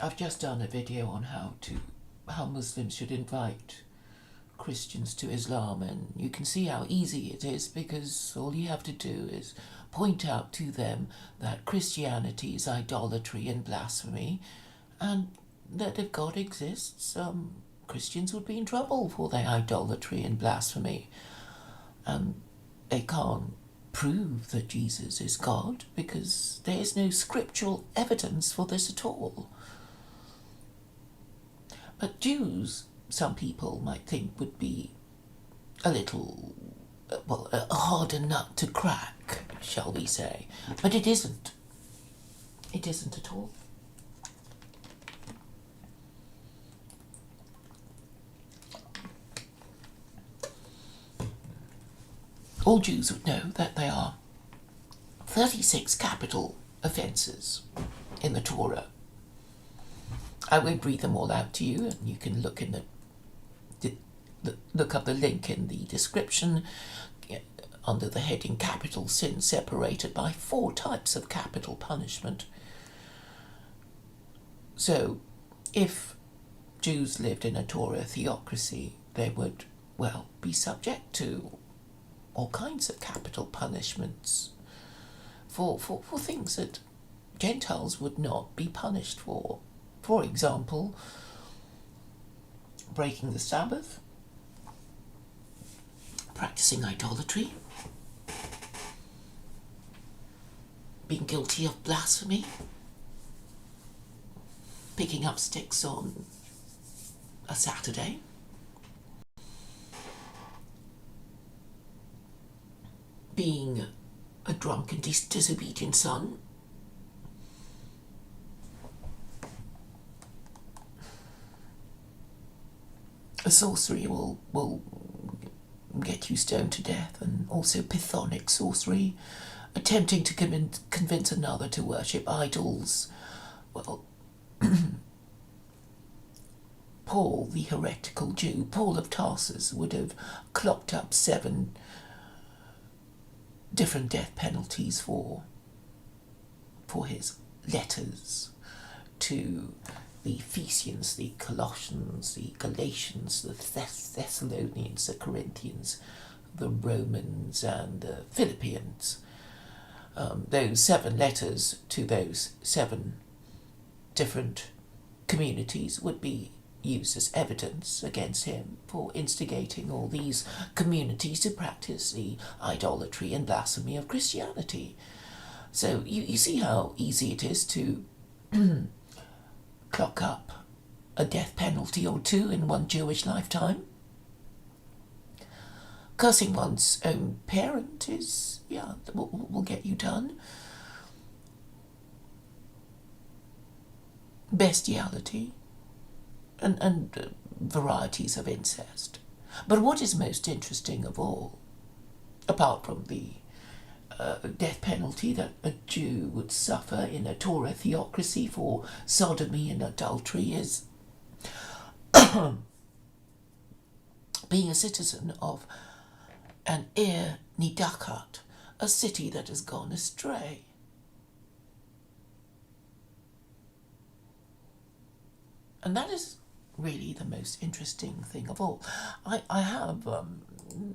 I've just done a video on how Muslims should invite Christians to Islam, and you can see how easy it is, because all you have to do is point out to them that Christianity is idolatry and blasphemy, and that if God exists, Christians would be in trouble for their idolatry and blasphemy. And they can't prove that Jesus is God because there is no scriptural evidence for this at all. But Jews, some people might think, would be a little, a harder nut to crack, shall we say. But it isn't. It isn't at all. All Jews would know that there are 36 capital offences in the Torah. I won't read them all out to you, and you can look look up the link in the description under the heading Capital Sin, separated by 4 types of capital punishment. So, if Jews lived in a Torah theocracy, they would, well, be subject to all kinds of capital punishments for things that Gentiles would not be punished for. For example, breaking the Sabbath, practicing idolatry, being guilty of blasphemy, picking up sticks on a Saturday, being a drunk and disobedient son, a sorcery will get you stoned to death, and also Pythonic sorcery, attempting to convince another to worship idols. Well, Paul, the heretical Jew, Paul of Tarsus, would have clocked up 7 different death penalties for his letters to the Ephesians, the Colossians, the Galatians, the Thessalonians, the Corinthians, the Romans, and the Philippians. Those 7 letters to those 7 different communities would be used as evidence against him for instigating all these communities to practice the idolatry and blasphemy of Christianity. So you see how easy it is to clock up a death penalty or 2 in one Jewish lifetime. Cursing one's own parent will get you done. Bestiality and varieties of incest. But what is most interesting of all, apart from the death penalty that a Jew would suffer in a Torah theocracy for sodomy and adultery, is being a citizen of an Ir Nidakat, a city that has gone astray. And that is really the most interesting thing of all. I have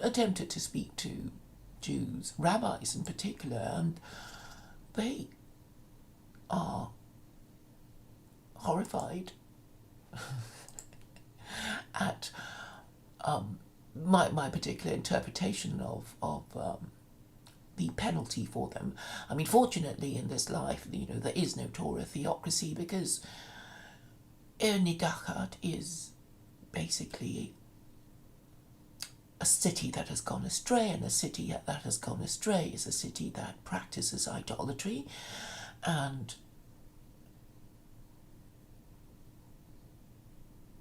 attempted to speak to Jews, rabbis in particular, and they are horrified at my particular interpretation of the penalty for them. I mean, fortunately in this life, there is no Torah theocracy, because Ir Nidakat is basically a city that has gone astray, and a city that has gone astray is a city that practices idolatry. And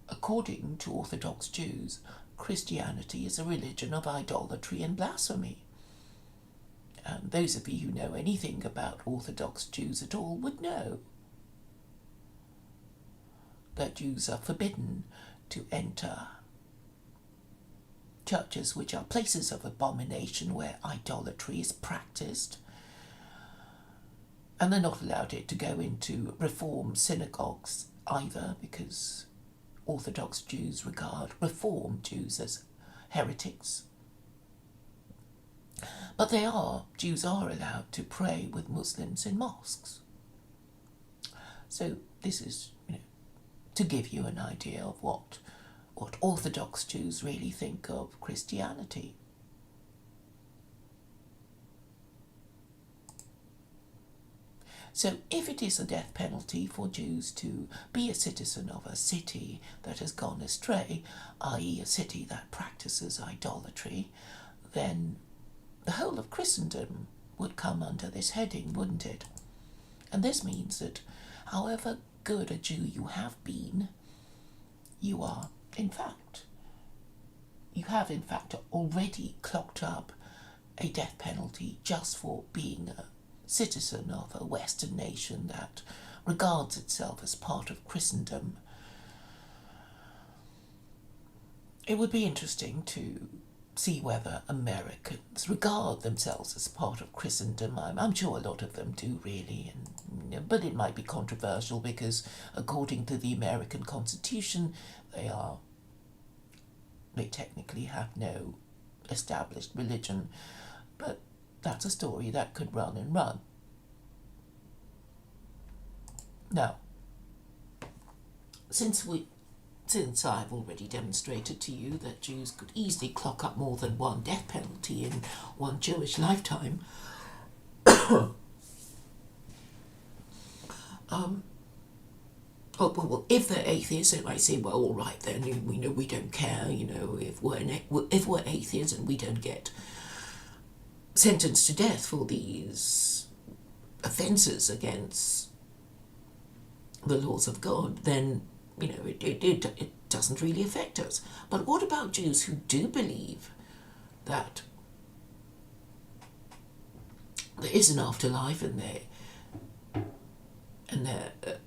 according to Orthodox Jews, Christianity is a religion of idolatry and blasphemy. And those of you who know anything about Orthodox Jews at all would know that Jews are forbidden to enter churches which are places of abomination where idolatry is practiced, and they're not allowed to go into Reform synagogues either, because Orthodox Jews regard Reformed Jews as heretics. But Jews are allowed to pray with Muslims in mosques. So this is, to give you an idea of what Orthodox Jews really think of Christianity. So if it is a death penalty for Jews to be a citizen of a city that has gone astray, i.e. a city that practices idolatry, then the whole of Christendom would come under this heading, wouldn't it? And this means that however good a Jew you have been, you have in fact already clocked up a death penalty just for being a citizen of a Western nation that regards itself as part of Christendom. It would be interesting to see whether Americans regard themselves as part of Christendom. I'm sure a lot of them do, really, but it might be controversial because according to the American Constitution, they technically have no established religion, but that's a story that could run and run. Now, since I've already demonstrated to you that Jews could easily clock up more than one death penalty in one Jewish lifetime, if they're atheists, they might say, well, all right, then we don't care. If we're atheists and we don't get sentenced to death for these offences against the laws of God, then it doesn't really affect us. But what about Jews who do believe that there is an afterlife and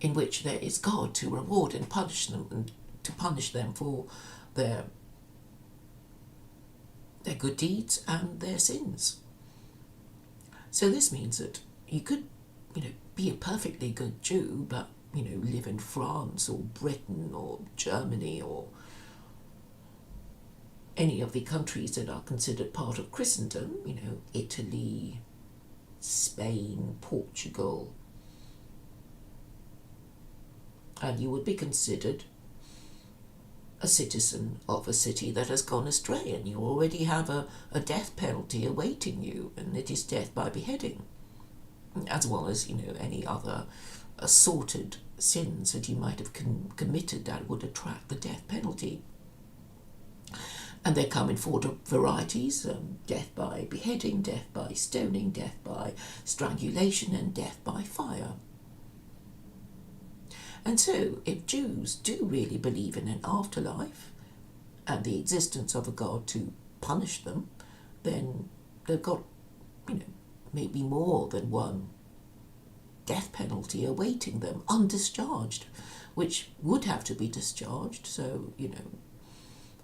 in which there is God to reward and punish them, and to punish them for their good deeds and their sins? So this means that you could, be a perfectly good Jew, but, live in France or Britain or Germany or any of the countries that are considered part of Christendom, Italy, Spain, Portugal, and you would be considered a citizen of a city that has gone astray, and you already have a death penalty awaiting you, and it is death by beheading, as well as, any other assorted sins that you might have committed that would attract the death penalty. And they come in four varieties: death by beheading, death by stoning, death by strangulation, and death by fire. And so, if Jews do really believe in an afterlife and the existence of a God to punish them, then they've got, maybe more than one death penalty awaiting them, undischarged, which would have to be discharged. So,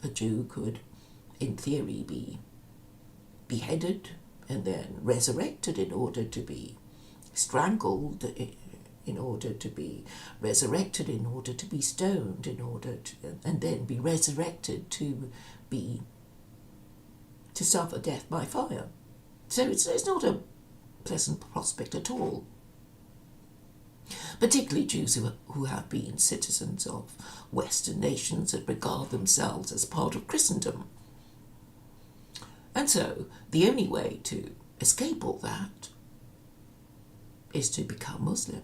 a Jew could, in theory, be beheaded and then resurrected in order to be strangled, in order to be resurrected, in order to be stoned, and then be resurrected to suffer death by fire. So it's not a pleasant prospect at all. Particularly Jews who have been citizens of Western nations that regard themselves as part of Christendom. And so the only way to escape all that is to become Muslim.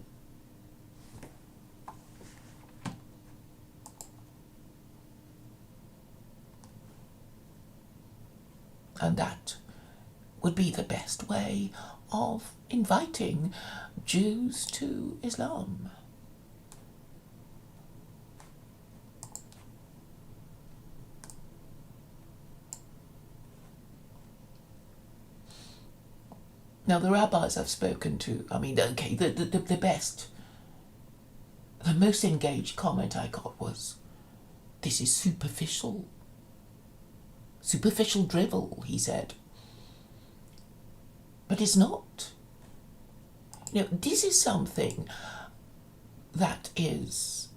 And that would be the best way of inviting Jews to Islam. Now, the rabbis I've spoken to, the most engaged comment I got was, "This is superficial. Superficial drivel," he said. But it's not. This is something that is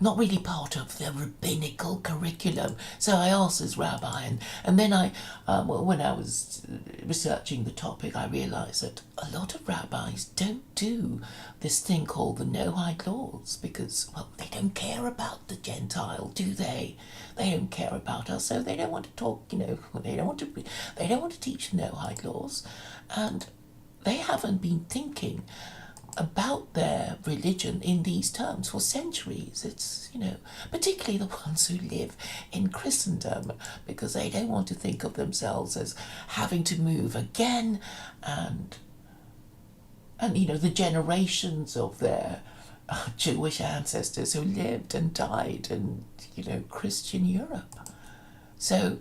not really part of the rabbinical curriculum. So I asked this rabbi, and then when I was researching the topic, I realised that a lot of rabbis don't do this thing called the Noahide laws because, well, they don't care about the Gentile, do they? They don't care about us, so they don't want to talk. They don't want to teach the Noahide laws, and they haven't been thinking about their religion in these terms for centuries. It's, particularly the ones who live in Christendom, because they don't want to think of themselves as having to move again, and the generations of their Jewish ancestors who lived and died in, Christian Europe. So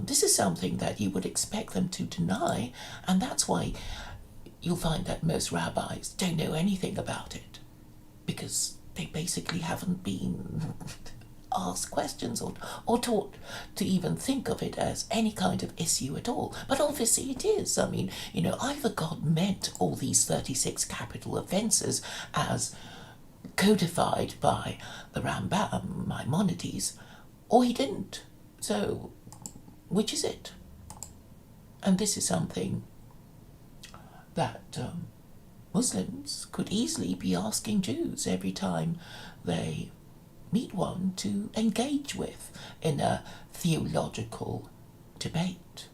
this is something that you would expect them to deny, and that's why you'll find that most rabbis don't know anything about it, because they basically haven't been asked questions or taught to even think of it as any kind of issue at all. But obviously it is. I mean, either God meant all these 36 capital offences as codified by the Rambam, Maimonides, or he didn't. So, which is it? And this is something that Muslims could easily be asking Jews every time they meet one to engage with in a theological debate.